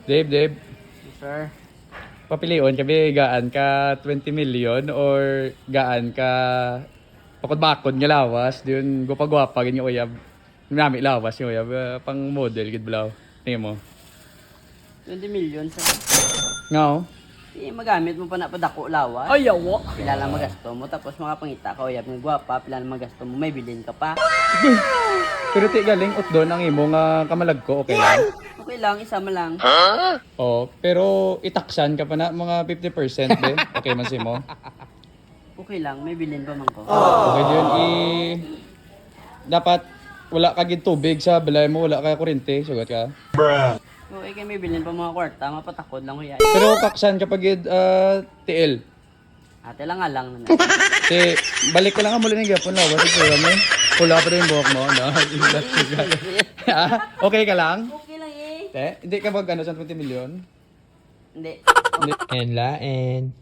Dave, Sir. papilion kabi gaan ka 20 million or gaan ka pakod-bakod nga lawas diyon gwapa-gwapa ganyan uyab. Nami lawas yung uyab pang model gid blaw. Tingin mo. 20 million sir. Ngao. Magamit mo pa na padako lawas. Ay yawa. Pila lang magasto mo tapos makapangita ka uyab ng gwapa, pila lang magasto mo may bilin ka pa. Pero ti galing ut doon ang imo nga kamalag ko okay lang. Okay lang, isama lang. Oh, pero itaksan ka pa na mga 50% be. Okay man si mo. Okay lang, may bilin pa man ko. Okay yun dapat wala ka gid tubig sa balay mo, wala ka kuryente, sugat ka. Okay, kay may bilin pa mga kwarta, mapatakod lang kuya. Pero kaksan kapag gid TL. Ate lang nga lang na. Si balik ka lang ang muli ng gyapon lawas ito mo. Pula pa rin yung buhok mo, no? Okay ka lang? Okay lang eh. Hindi ka mag ano sa 20 million? Hindi. And lain.